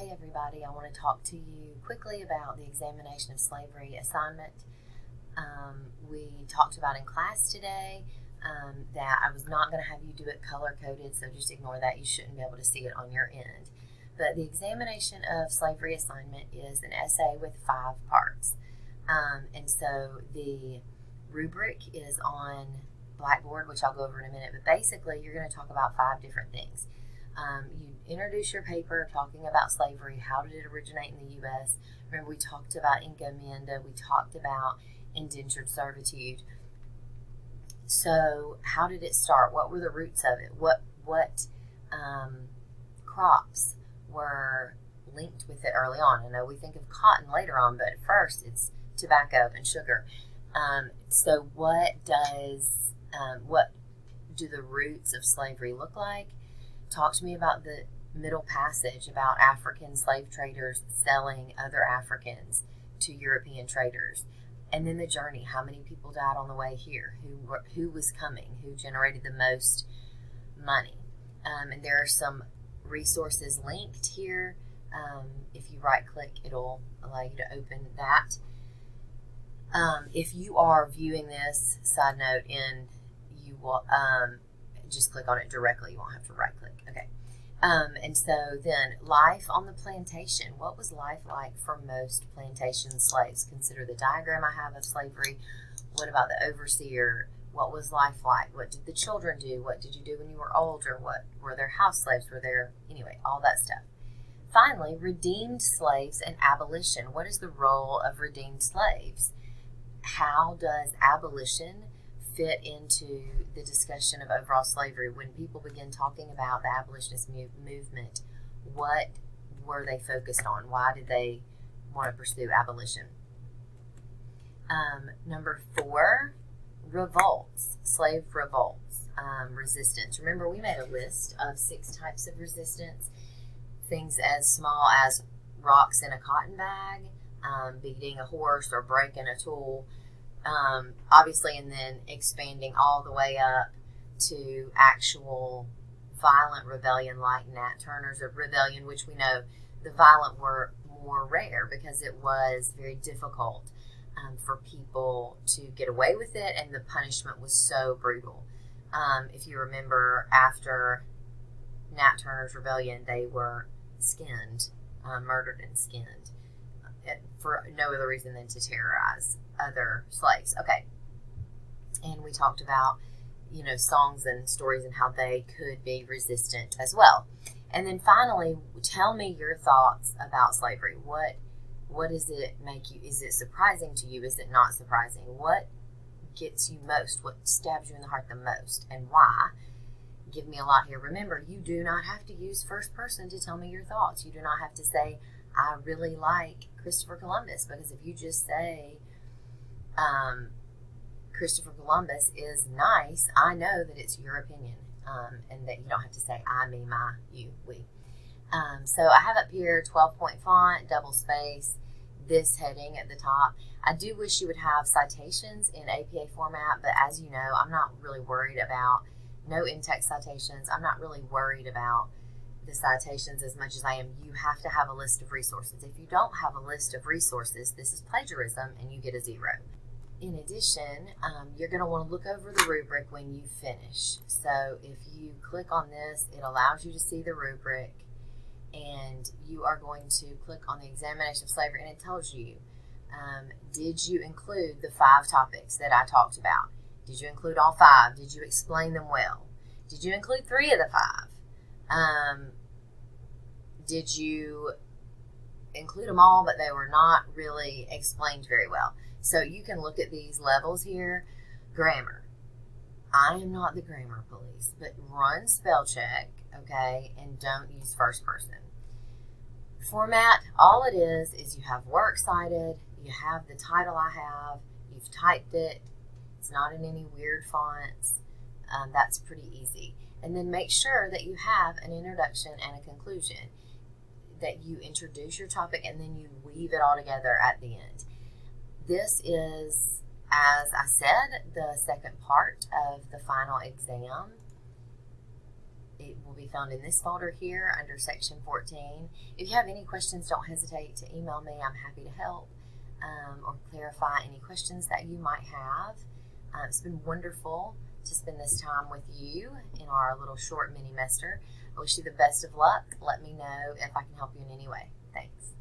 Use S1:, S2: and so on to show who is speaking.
S1: Hey everybody, I want to talk to you quickly about the examination of slavery assignment. We talked about in class today that I was not going to have you do it color-coded, so just ignore that. You shouldn't be able to see it on your end. But the examination of slavery assignment is an essay with 5 parts. And so the rubric is on Blackboard, which I'll go over in a minute, but basically you're going to talk about 5 different things. You introduce your paper talking about slavery. How did it originate in the U.S.? Remember, we talked about encomienda. We talked about indentured servitude. So how did it start? What were the roots of it? What crops were linked with it early on? I know we think of cotton later on, but at first it's tobacco and sugar. So what do the roots of slavery look like? Talk to me about the Middle Passage, about African slave traders selling other Africans to European traders. And then the journey, how many people died on the way here, who was coming, who generated the most money. And there are some resources linked here. If you right click, it'll allow you to open that. If you are viewing this, side note, you will just click on it directly. You won't have to right click. Okay. And so then life on the plantation. What was life like for most plantation slaves? Consider the diagram I have of slavery. What about the overseer? What was life like? What did the children do? What did you do when you were older? What were there house slaves? Anyway, all that stuff. Finally, redeemed slaves and abolition. What is the role of redeemed slaves? How does abolition fit into the discussion of overall slavery? When people begin talking about the abolitionist movement, what were they focused on? Why did they want to pursue abolition? Number 4, revolts, slave revolts, resistance. Remember, we made a list of 6 types of resistance. Things as small as rocks in a cotton bag, beating a horse or breaking a tool. Obviously, and then expanding all the way up to actual violent rebellion like Nat Turner's rebellion, which we know the violent were more rare because it was very difficult for people to get away with it, and the punishment was so brutal. If you remember, after Nat Turner's rebellion, they were skinned, murdered and skinned, for no other reason than to terrorize other slaves. Okay. And we talked about, songs and stories and how they could be resistant as well. And then finally, tell me your thoughts about slavery. What does it make you? Is it surprising to you? Is it not surprising? What gets you most? What stabs you in the heart the most? And why? Give me a lot here. Remember, you do not have to use first person to tell me your thoughts. You do not have to say, I really like Christopher Columbus, because if you just say Christopher Columbus is nice, I know that it's your opinion, and that you don't have to say I, me, my, you, we. So I have up here 12-point font, double space, this heading at the top. I do wish you would have citations in APA format, but as you know, I'm not really worried about no in-text citations. I'm not really worried about the citations as much as I am. You have to have a list of resources. If you don't have a list of resources, this is plagiarism and you get a 0. In addition, you're going to want to look over the rubric when you finish. So if you click on this, it allows you to see the rubric, and you are going to click on the examination of slavery, and it tells you, did you include the 5 topics that I talked about? Did you include all 5? Did you explain them well? Did you include 3 of the 5? Did you include them all, but they were not really explained very well? So you can look at these levels here. Grammar. I am not the grammar police, but run spell check, okay, and don't use first person. Format, all it is you have works cited, you have the title I have, you've typed it, it's not in any weird fonts. That's pretty easy. And then make sure that you have an introduction and a conclusion, that you introduce your topic and then you weave it all together at the end. This is, as I said, the second part of the final exam. It will be found in this folder here under section 14. If you have any questions, don't hesitate to email me. I'm happy to help or clarify any questions that you might have. It's been wonderful to spend this time with you in our little short mini-mester. I wish you the best of luck. Let me know if I can help you in any way. Thanks.